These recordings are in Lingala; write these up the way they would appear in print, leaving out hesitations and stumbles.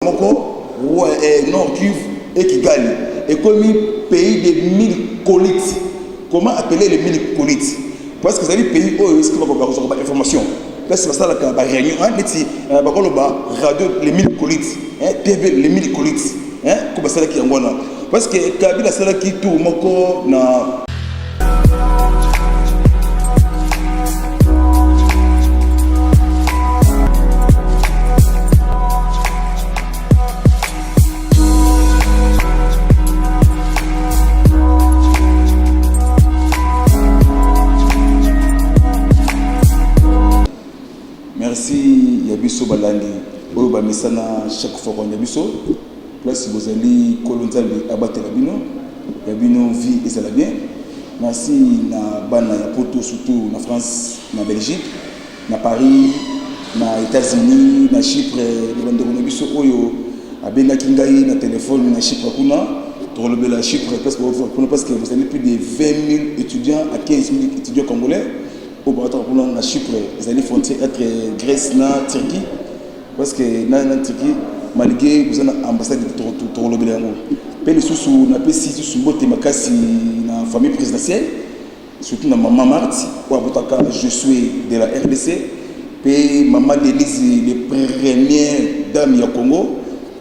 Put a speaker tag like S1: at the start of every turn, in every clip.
S1: Nord Kivu et Kigali est comme un pays de 1000 colites. Comment appeler les 1000 colites? Parce que c'est un pays où est-ce que va avoir des informations. Parce que c'est ça la réunion, radio les 1000 colites, TV les 1000 colites, comme ça qui est en parce que Kabila c'est là qui tourne encore na. Merci Yabiso Balandi. Oba Mesana chaque fois qu'on Yabiso. Place vous allez Kolonzali abattre Yabino. Yabino vie et ça va bien. Merci na Bana ya Poto surtout na France, na Belgique, na Paris, na États-Unis, na Chypre, les bandes de Yabiso Oyo. Abenga Kingai na téléphone na Chypre kuna. Pour la Chypre parce que vous avez plus de 20 000 étudiants à 15 000 étudiants congolais. Au Baratar pour la Chypre, vous allez frontière entre Grèce et Turquie. Parce que dans la Turquie, malgré vous avez l'ambassade de Torolobelango. Puis les sous n'a pas si sous botte makasi na famille présidentielle, surtout na maman Marthe, ou abotaka je suis de la RDC. Puis maman Denise, les premières dames du Congo,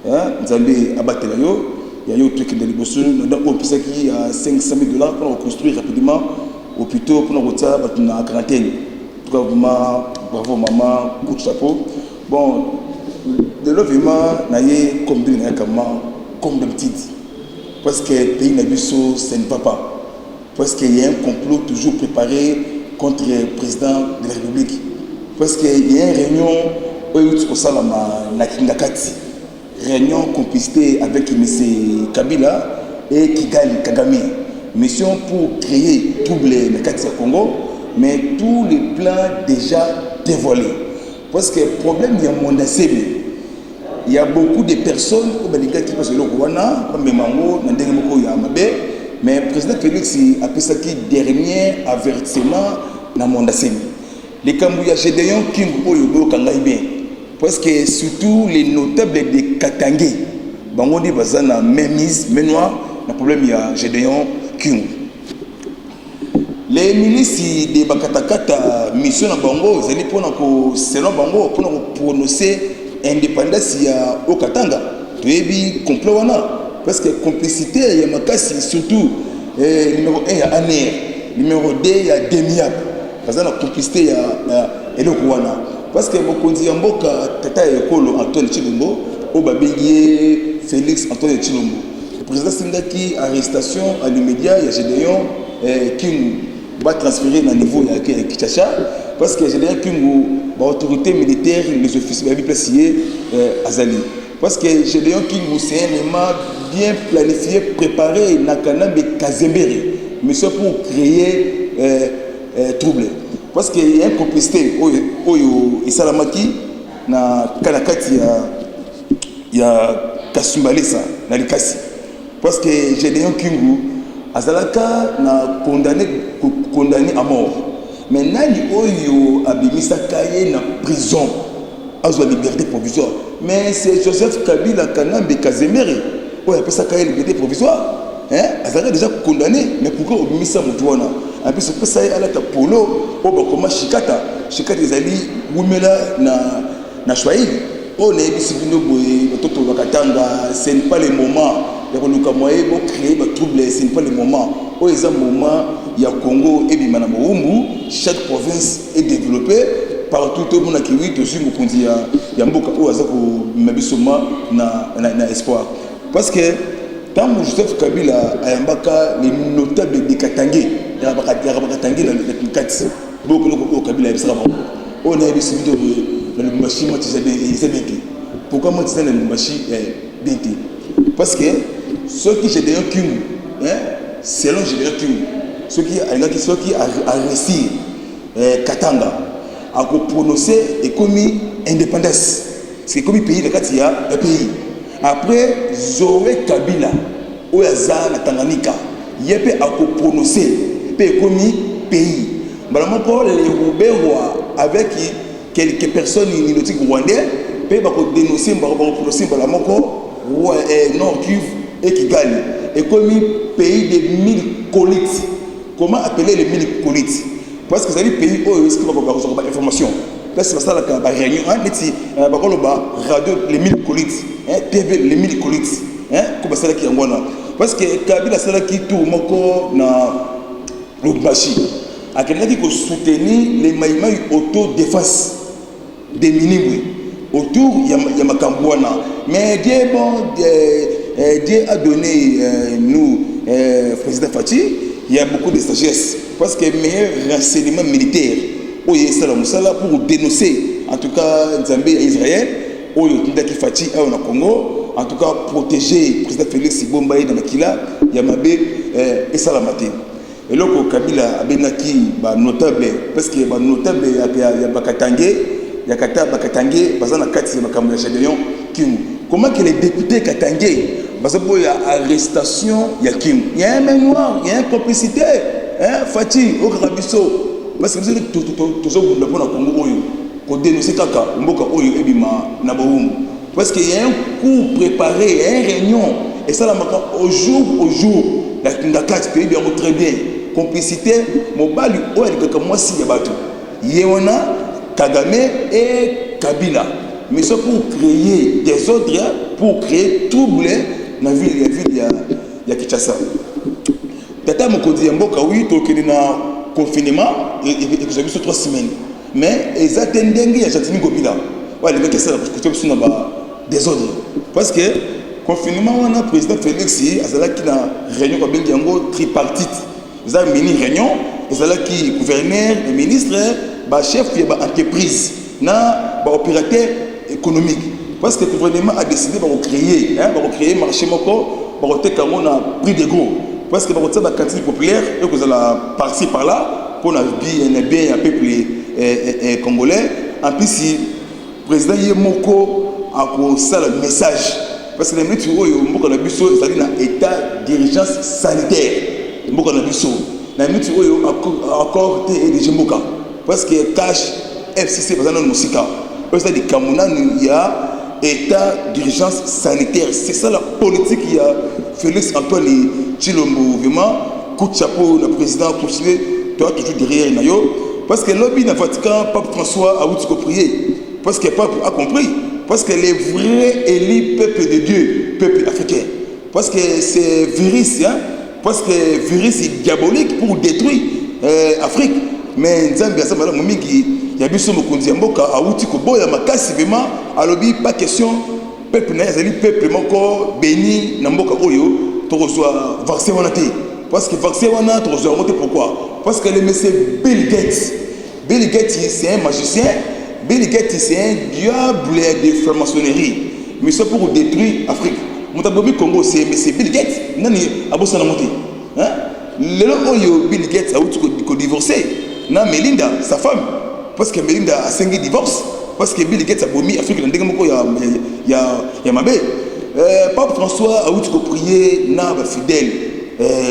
S1: vous allez abattre là yo. Il y a eu tout qui est dans les bosses, donc on peut qui a 500 000 $ pour reconstruire rapidement. Ou plutôt pour nous retrouver dans la quarantaine. En tout cas, vraiment, bravo maman, coup de chapeau. Bon, de l'autre vraiment, naïe comme d'habitude. Parce que le pays n'a vu ça, ce n'est pas. Parce qu'il y a un complot toujours préparé contre le président de la République. Parce qu'il y a une réunion où il y a une réunion complicité avec M. Kabila et Kigali Kagame. Mission pour créer trouble le Katia Congo, mais tous les plans déjà dévoilés. Parce que le problème, il y a mon il y a beaucoup de personnes qui passent le Rwanda, mais le président Félix a appelé ça qui dernier avertissement dans le monde. Les Kambouya Gédéon King Oyobo Kangai bien. Parce que surtout les notables de Katangé, Bangondi Bazana, Mémise, Ménois, le problème il y a Gédéon King. Les ministres de Bakatakata, mission à Bango, ils allaient pour selon Bango, pour prononcer indépendance au Katanga. Tu es bien complot, parce que complicité, il y a Makasi, surtout numéro 1, il y a Aner, numéro 2, il y a Demiap. Parce que la complicité, il y a Elokuana. Parce que Mokondi Yamboka, Tata Ekolo, Antoine Chilombo, Obabengie, Félix Antoine Chilombo. Le président Singaki, arrestation à l'immédiat, il y a Gédéon qui va transférer dans le niveau de Kinshasa. Parce que Gédéon Kingu, l'autorité militaire, les officiers, va placer Azali. Parce que Gédéon Kingu, c'est un élément bien planifié, préparé, Nakanambe Kazembere, mais c'est pour créer trouble. Parce qu'il y a une complicité, Oyo Isalamaki, na Kanakati, il y a Kasumbalesa, na Likasi. Parce que Gédéon Kingu, Azalaka n'a condamné à mort. Mais Nani Oyo Abimisa Kaye na prison, à la liberté provisoire. Mais c'est Joseph Kabila Kanambe Kazemere, où il appelle ça Kaye liberté provisoire. Azalaka déjà condamné, mais pourquoi Abimisa Moutouana? En plus, c'est ça, il y a un polo, comme Shikata. Shikata, ils allaient Wumela na Chouaïd. On est ici, ce n'est pas le moment. Il y a créer des troubles, ce n'est pas le moment. Au moment, il y a Congo et Bimanamorumbu, chaque province est développée. Partout, tout le monde a kiwi, tout le monde a Mboka ou Azako Mabisoma na espoir. Parce que tant que Joseph Kabila a Yambaka, les notables de Katangé, il y a Katangé dans le Kati, beaucoup de Kabila est on a ici le machine, c'est bien. Pourquoi moi je dis le machine est bien? Parce que ceux qui j'ai d'ailleurs King, selon j'ai d'ailleurs King, ceux qui a réussi Katanga, a prononcé et commis indépendance. C'est comme pays de Katia, un pays. Après, Zoé Kabila, Oyaza, la Tanganyika, il a prononcé et commis pays. Mais les Roubaix avec quelques personnes inutiles rwandais, pe ba ko dénoncer ba ko procès ba la moko Nord Kivu et Kigali et comme pays de 1000 colites. Comment appeler les 1000 colites? Parce que c'est un pays où est-ce que va avoir information. Là c'est ça la réunion hein neti ba ko ba radio les 1000 colites hein TV les 1000 colites hein comme ça qui ngona parce que Kabila ça qui tout moko na Lubumbashi a quelqu'un qui soutenir les maïmaï autodéfense des minibouis autour il y a Makambouana mais Dieu a donné nous président Fati il y a beaucoup de sagesse parce que meilleur renseignement militaire pour dénoncer en tout cas Nzambe et Israël Tindaki Fati au Congo en tout cas protéger le président Félix Bombaye dans Makila Yamabe et Salamate et là Kabila abenaki ba notable parce que ba notable ya Bakatange ya kata Bakatange bazana kati ya makambo ya Gédéon Kim comment que les députés Katange parce que ya arrestation ya Kim il y a un main noir il y a une complicité hein Fati au Karabiso parce que tout ça vous na Congo oyo ko dénoncer kaka mboka oyo ebima na baum parce qu'il y a un cours préparé une réunion et ça la au jour la carte pays bien très bien complicité mobali oyo kaka mwasi ya bato yéona Kagame et Kabila mais c'est pour créer des ordres pour créer trouble dans la ville ya Kinshasa tata mokodi mboka oui tokeli na confinement et vous avez 3 semaines mais ils attendent il y a Jacques Ngobila ouais les mecs ça parce que c'est ba désordre parce que confinement on a président Félix azala qui na réunion ba bengi yango tripartite ils a mini réunion azala qui gouverneur et ministre ba chef ya ba entreprise na ba opérateur économique parce que le gouvernement a décidé de créer marché moko ba teka na prix de gros parce que ba ba cantine populaire et que vous la par-ci par là pour la bien un peuple congolais en plus si président Yemoko a ça le message parce que les minutes où mboka na biso c'est dans état d'urgence sanitaire mboka na biso na minutes où accord et mboka parce que cash FCC bazana musika c'est des kamuna il y a état d'urgence sanitaire c'est ça la politique il y a Félix Antoine Tshilombo vraiment coup de chapeau le président continuer toi toujours derrière nayo parce que lobby dans le Vatican Pape François a voulu prier parce que Pape a compris parce que les vrais élus peuple de Dieu peuple africain parce que c'est virus hein parce que virus est diabolique pour détruire Afrique mais Nzambe ça madame mingi ya biso mokonzi mboka a voulu ko boya makasi vraiment a lobby pas question peuple na ezali peuple moko béni na mboka oyo to reçoit vaccin wana te parce que vaccin wana to reçoit monter pourquoi parce que le monsieur Bill Gates c'est un magicien Bill Gates c'est un diable de franc-maçonnerie mais c'est pour détruire l'Afrique Moutabobi Congo c'est monsieur Bill Gates nani abosana monter hein le oyo Bill Gates a eu divorcé na Melinda sa femme parce que Melinda a signé divorce parce que Bill Gates a bomi Afrique ndenge moko ya mabe Pape François a eu prier na ba fidèle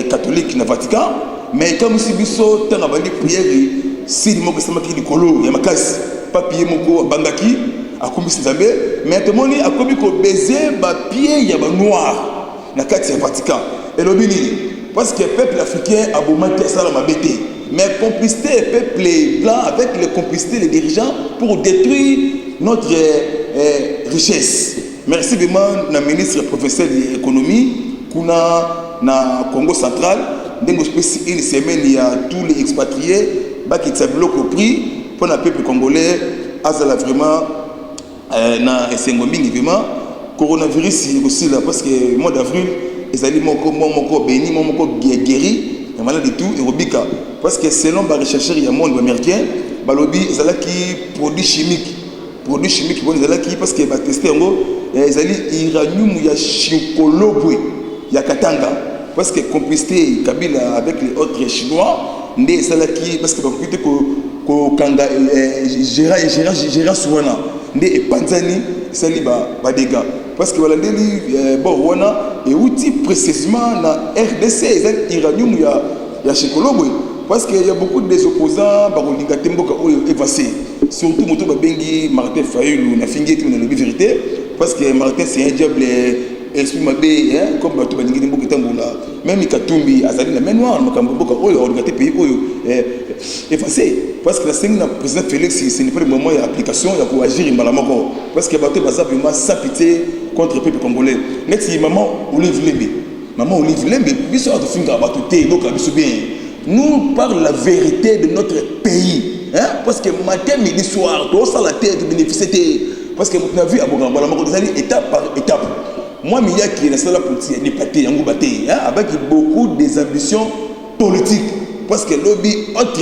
S1: catholique na Vatican mais comme si biso tanga bandi prière si moko sama ki likolo ya makasi papier moko bangaki akombisi Nzambe mais tomoni akobi ko baiser ba pied ya ba noir na kati ya Vatican et lobini parce que peuple africain a bomaki ça la mabete mais complicité peuple blanc avec les complicités les dirigeants pour détruire notre richesse merci vraiment na ministre professeur de l'économie kuna na Congo central une semaine il y a tous les expatriés qui se bloquent au prix pour le peuple congolais azala vraiment na esengomini vraiment coronavirus aussi là parce que mois d'avril ils allaient moko béni moko guéri la maladie tout et robika parce que selon les chercheurs ya monde américain balobi ezala qui produit chimique bon ezala qui parce que ba tester ngo ezali uranium ya chikolobwe ya Katanga parce que complicité Kabila avec les autres chinois ndé salaki parce que complicité ko kanga gérant souvent ndé panzani sali ba dégâts parce que voilà ndeli bon wana et outil précisément na RDC ezali uranium ya chikolobwe parce qu'il y a beaucoup des opposants qui ont évacué. Surtout Moto Babengi, Martin Fayulu, on a fini avec la vérité, parce que Martin c'est un diable esprit mabé, comme Bato Baningi Mboka Tamboula, même Katumbi, Azali la main noire, Makamboka, on a pays effacé. Parce que la scène du président Félix, ce n'est pas le moment d'application, il faut agir malamako. Parce que Bato Baza vraiment sans pitié contre le peuple congolais. Next, maman Olive Lembe. Maman Olive Lembe, biso a tout à Bato Té, donc biso bien. Nous parlons la vérité de notre pays. Parce que matin, midi, soir, tout ça la tête, bénéficier. Parce que vous avez vu à Bogamba, étape par étape. Moi, il y a qui est la politique, n'est pas avec beaucoup des ambitions politiques. Parce que lobby, autre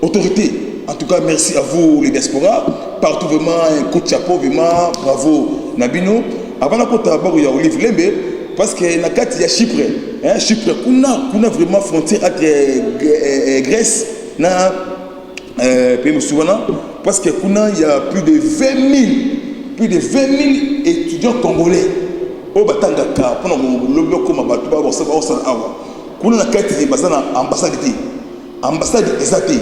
S1: autorité. En tout cas, merci à vous, les diasporas. Partout, vraiment, un coup de chapeau, vraiment, bravo, Nabino. Avant la côte à bord, il y a Olive Lembe. Parce que la carte, il y a Chypre. Chypre, qu'on a vraiment frontière entre Grèce, pays Moussouana. Parce que il y a plus de 20 000 étudiants congolais. Au Batangaka, pendant le bloc comme Abatuba, on s'en va. Qu'on a la carte, il y a ambassade. Ambassade exacte.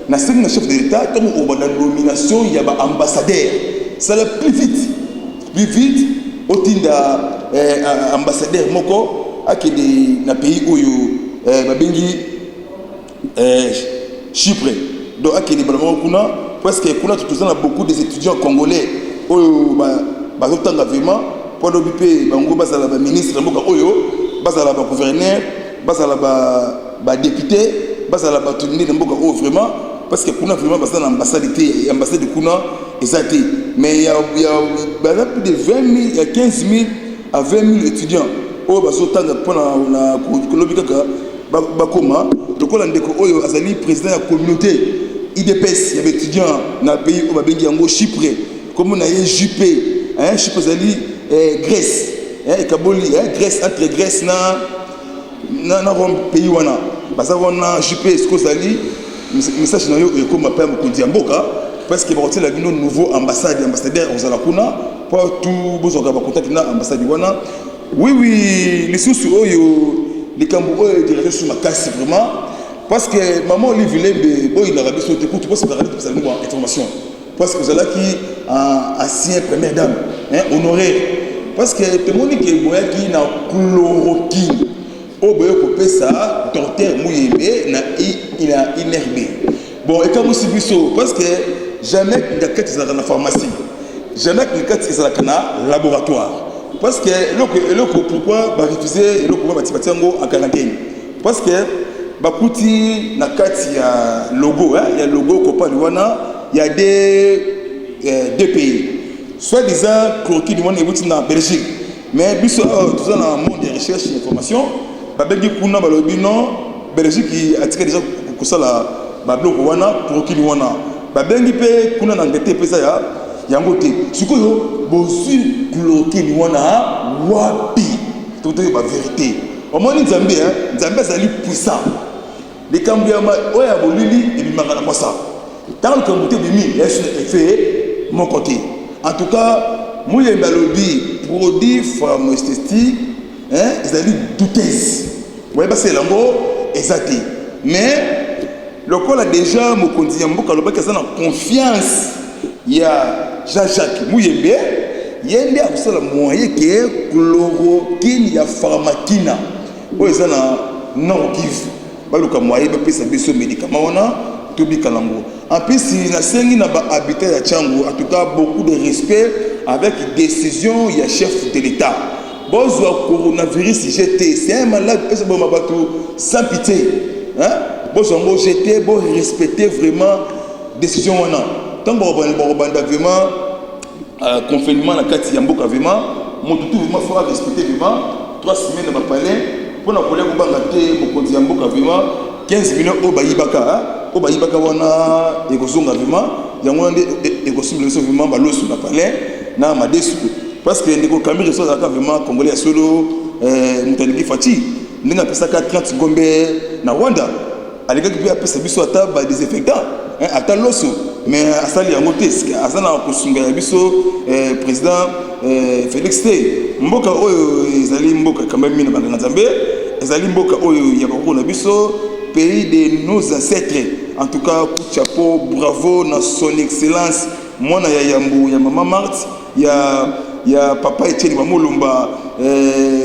S1: Na le chef de l'État, comme on a la nomination, il y a un ambassadeur. Ça va plus vite. Plus vite, au tinda ambassadeur Moko, à qui est dans le pays où il y a Chypre. Donc, à qui est parce que nous avons beaucoup d'étudiants congolais qui ont vraiment pour le ministre, le gouverneur, le député, vraiment parce que nous avons vraiment l'ambassade de Kuna exacte. Mais il y a plus de 20 000, il y a 15 000 à 20 000 étudiants qui ont président de la communauté IDPS, il y a des étudiants dans le pays où il y a Chypre, comme on a JP, Chypre, Grèce, Grèce, entre Grèce et Rome, pays où on a JP, ce que ça dit, message comme ma père Mokondi Mboka, parce qu'il va retirer la nouveau ambassadeur aux Alakuna, pour tout besoin de contact avec l'ambassade. Oui, les sous les Cambouis, les directeurs sur ma casse, vraiment. Parce que maman Olive Lembe, il a rabais sur le coup, tu penses que vous avez une information. Parce que vous avez qui ancien première dame, honoré. Parce que tout le monde qui est na chloroquine. Au bout de ça, docteur Mouyembe, il a inherbé. Bon, et comme aussi parce que jamais il y a quelque chose dans la pharmacie. Jamais il y a quelque chose dans le laboratoire. Parce que pourquoi refuser le pouvoir en quarantaine? Parce que Bakuti na kati ya logo, il y a le logo Copa Luana, il y a deux pays. Soit disant croquis du monde est en Belgique, mais biso tout ça dans le monde de recherche et d'information, babegi kuna balobino Belgique qui a tiré déjà pour ça la bablo Luana, croquis Luana. Babengi pe kuna na ngete pesa ya yangote. Sikoyo bosu croquis Luana wapi. Tout est la vérité. Au moins Nzambe Nzambe est puissant. Les Cambiama, oya bolili et bimanga na ça. Tant que vous êtes bimi, il fait mon côté. En tout cas, moi les balobi produits pharmaceutiques, ils allaient douteuse. Vous voyez pas c'est l'ango exact. Mais le col a déjà mon conduit en boucle, le ça a confiance. Il y a Jean-Jacques Mouyembe, il y a un moyen qui est chloroquine, il y a pharmakina. Vous voyez ça non kiff. Baluka moyen ba pesa biso médicament wana tobi kalango en plus si na sengi na ba habitat ya Tchango en tout cas beaucoup de respect avec décision ya chef de l'état bozwa coronavirus jeté c'est un malade pesa ba mabato sans pitié bozwa ngo jeté bo respecter vraiment décision wana tant bo banda vraiment confinement na kati ya mboka vraiment moto tout vraiment faut respecter vraiment 3 semaines na palais. Pour la collègue Bangate, Mokondi Mboka vraiment 15 millions au Baïbaka wana ekozonga vraiment yango ekosumble so vraiment balosu na palais na madesu parce que ndeko Camille so zaka vraiment congolais solo mutaniki fati ndinga pesa 30 ngombe na Rwanda alika ki pesa biso ata ba désinfectant ata loso mais asali yango te asana kosunga ya biso président Félix T mboka oyo ezali mboka quand même na banga Nzambe ezali mboka oyo ya bakoko na biso pays de nos ancêtres. En tout cas, coup de chapeau, bravo, dans son excellence. Moi, il y a Maman Marthe, il y a Papa Etienne Mamolumba,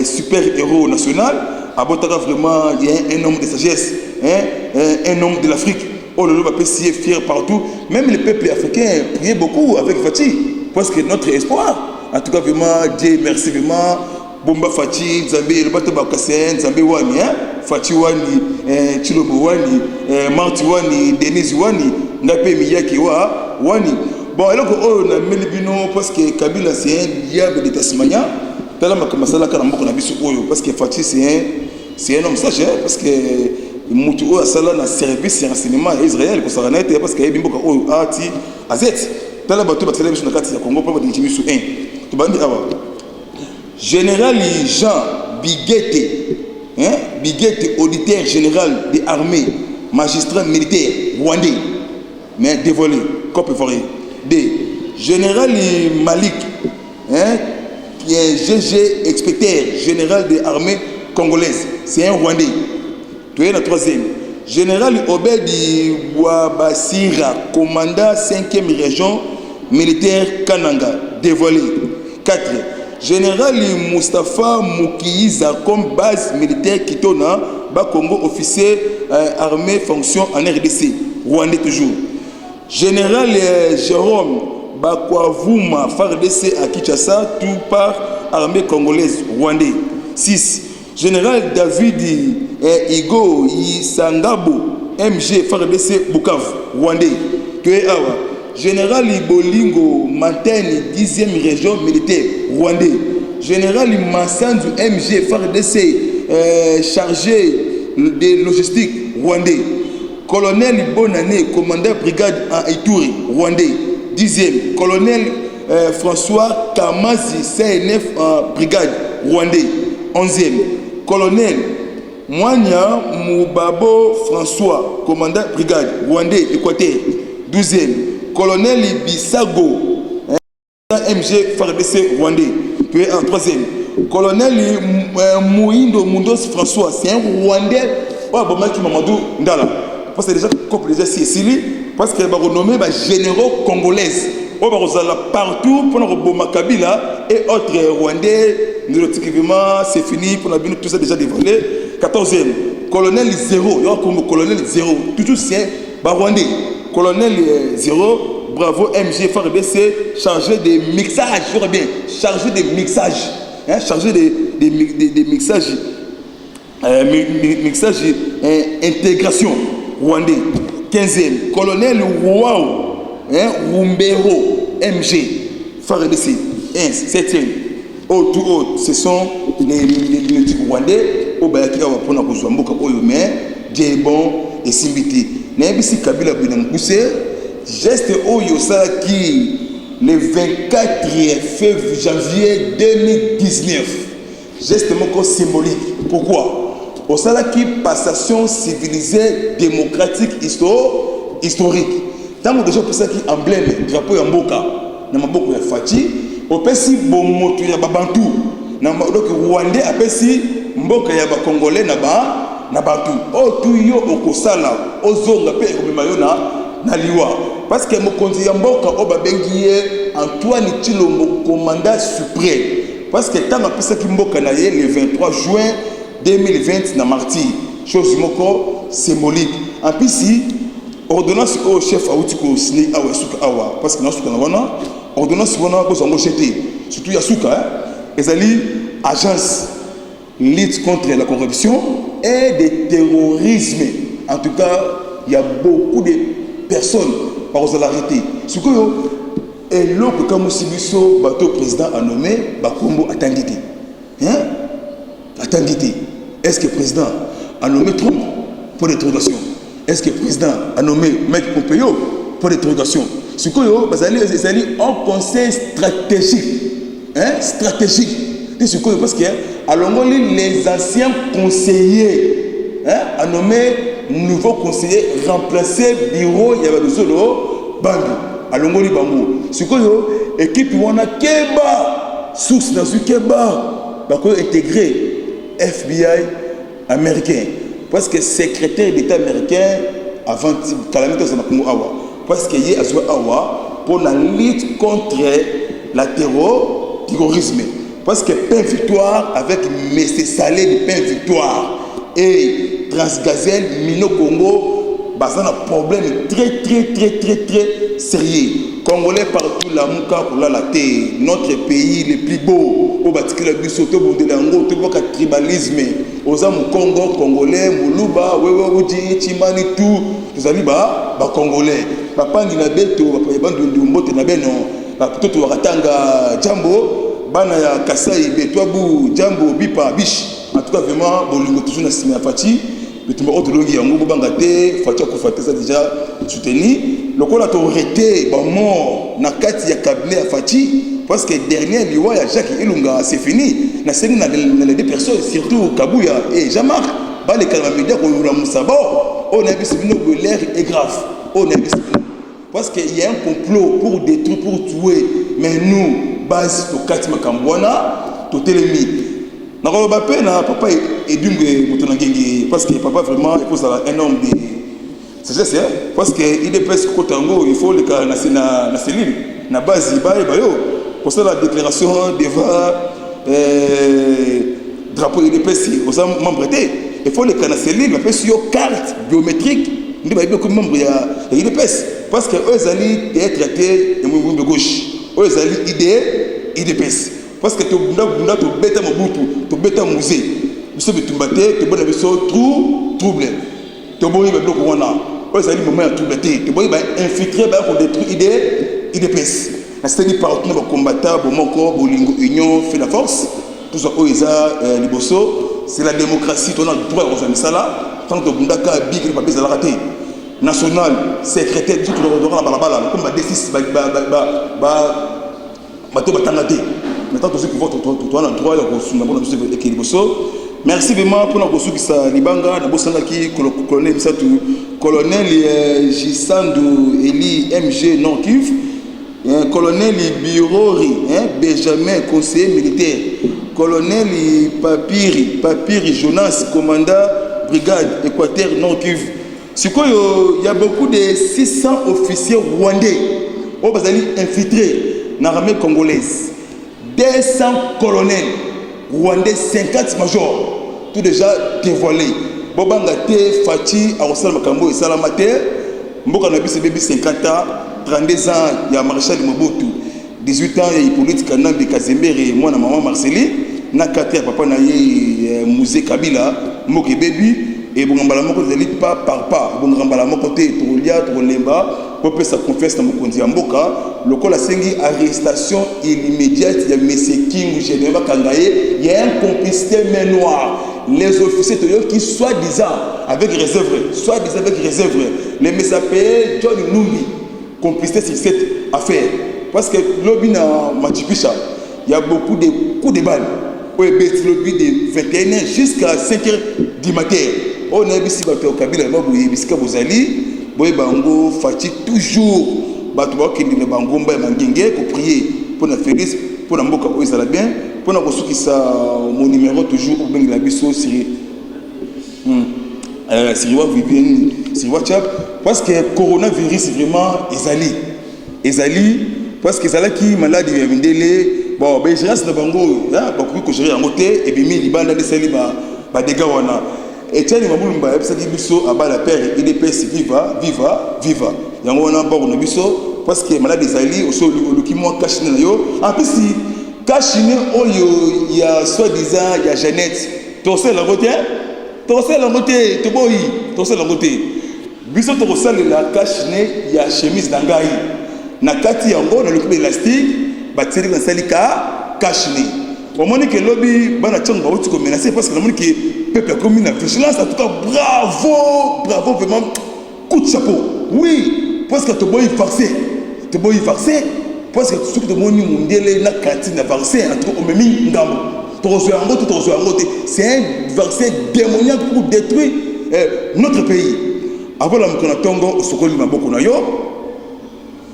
S1: super héros national. Abotaka vraiment, il y a un homme de sagesse, un homme de l'Afrique. Oh, le peuple est fier partout. Même les peuples africains priaient beaucoup avec Fatih, parce que notre espoir. En tout cas, vraiment, Dieu merci vraiment. Bomba Fatih, Nzambe, le bateau Bakassé, Nzambe Wani, Fatih Wani, Chilobo Wani, Marti Wani, Denis Wani, Ngape Miyaki Wani. Bon, alors qu'on a mis le bino parce que Kabila c'est un diable de Tasmania. Tala Makamasala Karambo na biso oyo parce que Fatih c'est un homme sage parce que mutu oyo asala na service ya cinéma Israël ko sara na parce que bimboka oyo ati azet. Tala bato ba télévision na kati ya Congo pa ba de biso 1. To bandi awa. Général Jean Biguete, Biguete, auditeur général des armées, magistrat militaire rwandais, mais dévoilé, Côte d'Ivoire. D. Général Malik, qui est GG, inspecteur général des armées congolaises, c'est un Rwandais. Tu es le troisième. Général Obedi Bouabasira, commandant 5e région militaire Kananga, dévoilé. 4. Général Mustafa Moukiza comme base militaire Kitona, Bakongo, officier armée, fonction en RDC, Rwandais toujours. Général Jérôme Bakwavuma, FARDC à Kinshasa, tout par armée congolaise, Rwandais. 6. Général David Igo Isangabo, MG, FARDC, Bukavu, Rwandais. Général Ibolingo Manteni, 10e région militaire, Rwandais. Général Massandu, MG, FARDC, chargé de logistique, Rwandais. Colonel Bonane, commandant brigade en Ituri, Rwandais. 10e. Colonel François Kamazi, CNF en brigade, Rwandais. 11e. Colonel Mwanya Moubabo François, commandant brigade, Rwandais, Équateur. 12e. Colonel Bissago, MG FARDC Rwandais. Puis en 3e. Colonel Mouindo Mundos François, c'est un Rwandais. Oh, bon, qui Mamadou Ndala. Parce que déjà, comme déjà Sicile, parce qu'elle va renommer généraux congolaises. On va partout pour le Kabila et autres Rwandais. Effectivement, c'est fini pour la vie, tout ça déjà dévoilé. 14e. Colonel 0. Il y a comme colonel 0. Toujours c'est Rwandais. Colonel 0, bravo MG FARDC, chargé de mixage, je vois bien, chargé de mixage, chargé de mixage, mixage intégration, Rwandais. 15e, colonel Wao, Rumbero, MG, FARDC, 7e, tout haut, ce sont les Rwandais, au Bayaki, on va prendre un Kozouamboka, mais Djebon et Simbiti. N'ayebisi Kabila Binamkousé, geste Oyosa qui le 24 janvier 2019. Geste moko symbolique. Pourquoi? Au Sala qui passation civilisée, démocratique, historique. Tant que déjà pour ça qui emblème, drapeau Yamboka, Namaboko ya Fati, au Pessi Bomoto ya Babantu, donc Rwandais a Pessi Mboka ya Congolais Naba. Nabatu o tuyo okosala ozonga pe ekomema yo na liwa parce que mokonzi ya mboka o babengi ye Antoine Tshilombo commandant suprême parce que tant apesa ki mboka na ye le 23 juin 2020 na martyr chose moko symbolique en plus si ordonnance au chef autiko signé awa suka awa parce que na suka na wana ordonnance wana ko zango jeté surtout ya suka ezali agence lutte contre la corruption et le terrorisme. En tout cas, il y a beaucoup de personnes par aux arrêtés. Ce que et l'autre comme Sibiso, bateau président a nommé Bakombo Atangité. Atangité. Est-ce que le président a nommé Trump pour l'interrogation? Est-ce que le président a nommé Mike Pompeo pour l'interrogation? Ce que c'est un conseil stratégique. Stratégique. C'est ce que parce que alors les anciens conseillers a nommé nouveau conseiller remplacé bureau il y avait le solo Bambi alors Bambo ce que équipe wana keba source dans ce keba ba ko intégrer FBI américain parce que secrétaire d'État américain avant calamité ça Congo awa parce que y a awa pour la lutte contre la terrorisme parce que pain victoire avec Messé Salé de pain victoire et Transgazel Mino Congo bah ça un problème très sérieux. Congolais partout la mouka pour la terre, notre pays le plus beau au bâti la bisoto bonde lango tout boka tribalisme aux âmes Congo congolais muluba wewe uji chimani tout nous allons ba congolais papa ngina beto papa bandu ndumbote na beno ba toto wakatanga jambo bana ya Kasai betwabu jambo bipa bish en tout cas vraiment bolingo toujours na sima fati betumba otologi yango banga te fati ko fati ça déjà soutenu le qu'on a arrêté ba mort na kati ya cabinet ya fati parce que dernier liwa ya Jacques Ilunga c'est fini na sengi na les deux personnes surtout Kabuya et Jean-Marc ba les calmes médias ko la musabo on a vu ce l'air est grave on a vu parce qu'il y a un complot pour détruire pour tuer mais nous base to kati makambwana to telemi na ko ba pe na papa edungue mutuna ngenge parce que papa vraiment il faut ça un homme de c'est ça parce que il est presque kotango il faut le cas na cellule na base bayo pour ça la déclaration devant drapeau il est presque aux membres il faut le cas na cellule mais sur carte biométrique ndi ba comme membre ya il est presque parce que eux allaient être traités de mouvement de gauche eux allaient IDPS parce que to bunda to beta mobutu to beta musée biso bitumbate to bona biso trouble to boyi ba bloko wana eux allaient moment ya trouble te to boyi ba infiltrer ba pour détruire IDPS na c'est partout ba combattant bo moko bolingo union fait la force tout ça oeza liboso c'est la démocratie on a droit aux amisala tant que bunda ka big ba bezala raté national secrétaire tout le droit la balabala comme ba défis bato batangate maintenant tous ceux qui votent toi na droit ya kosuna bona tous ekiliboso merci vraiment pour na kosukisa libanga na bosanga ki colonel Bisatu colonel Gisando Eli MG Nord Kivu colonel Birori Benjamin conseiller militaire colonel Papiri Jonas commandant brigade Équateur Nord Kivu sikoyo il y a beaucoup de 600 officiers rwandais au bazali infiltrés dans l'armée congolaise 200 colonels rwandais 50 majors tout déjà dévoilé bobanga te fati a osala makambo et salamate mboka na biso bebi 50 ans 32 ans ya maréchal Mobutu 18 ans ya Hippolyte Kanambe Kazembere mwana maman Marceli na 4 ya papa na ye musée Kabila moke bebi et bon ngambala moko zeli pas par pas bon ngambala moko te tolia tolemba pour sa confiance dans mokonzi ya mboka lokola sengi arrestation immédiate ya monsieur King général Kangaye il y a un complicité main noire les officiers qui soi-disant avec réserve les messapé John Numbi complicité sur cette affaire parce que lobby na Machipisha il y a beaucoup de coups de balle au lobby de 21h jusqu'à 5h du matin on a ici bato Kabila mabuye bisika bozali boy bango fati toujours bato ba kindi bango mba mangenge ko prier pour la Félix pour la mboka o ezala bien pour na kosukisa mon numéro toujours au bengi la biso sur WhatsApp parce que coronavirus vraiment ezali parce que ezala ki maladie ya mindele bon ben gérance na bango ba ko gérer en côté et bimi libanda de sali ba dégâts wana Etienne Mamulumba ebisaki biso abala père IDPS viva yango wana bako na biso parce que malade ezali oluki mwa kashine na yo en plus kashine oyo ya soi-disant ya Jeannette tosel la côté biso to kosala la kashine ya chemise na ngai na kati yango na lokuba élastique bateli na salika kashine au moins que lobby bana tchanga ba utiko menacer parce que la moni que peuple comme une vigilance en tout cas bravo vraiment coup de chapeau oui parce que te boy farcé parce que tout le monde mondial na cantine na vaccin en tout cas au même ngambo tozo yango c'est un vaccin démoniaque pour détruire notre pays avant la mkona tongo sokoli maboko na yo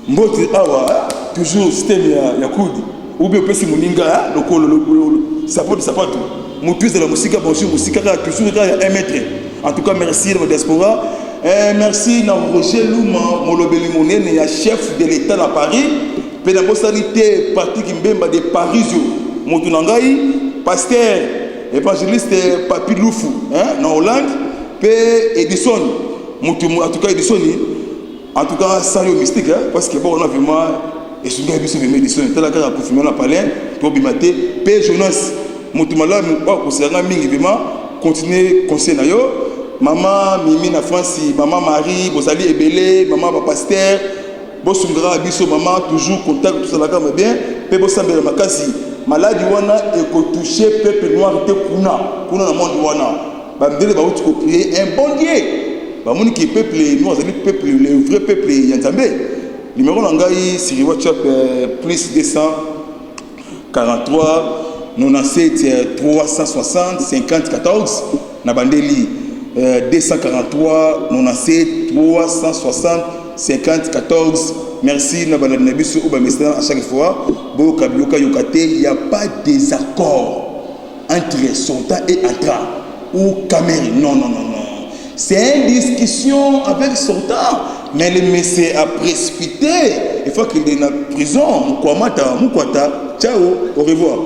S1: mboti awa toujours système ya kudi ou bien pesi muninga lokolo sapato mutuze la musika bonjour musika ka toujours ka 1 mètre En tout cas, merci de la diaspora. Merci à Roger Louma, Molobeli Monene, chef de l'État à Paris. Puis la postalité parti Kimbemba de Paris, Motunangaï, pasteur, évangéliste Papi Loufou, en Hollande. Puis Edison, en tout cas Edison, en tout cas, ça y est mystique, parce que bon, on a vraiment, et ce gars, il Edison, il a confirmé la palais, pour bimater, P. Jonas, Motumala, vraiment, continuer conseil na yo. Maman Mimi na France, maman Marie, Bozali Ebele, maman pasteur, Bosungra Biso, maman toujours contact tout ça là bien, pe Bosambela makasi. Maladie wana eko toucher peuple noir te kuna na monde wana. Ba ndele ba uti ko créer un bon Dieu. Ba moni ki peuple noir, peuple le vrai peuple yanzambe. Numéro na ngai sur WhatsApp plus 243 97 360 50 14 na bandeli 243 97 360 50 14. Merci na bandeli na biso ou ba message à chaque fois. Bo kabiloka yokate, il y a pas de désaccord entre Sultan et Atra ou Kameri. Non. C'est une discussion avec Sultan, mais le monsieur a précipité. Il faut qu'il est en prison. Mukwata, ciao, au revoir.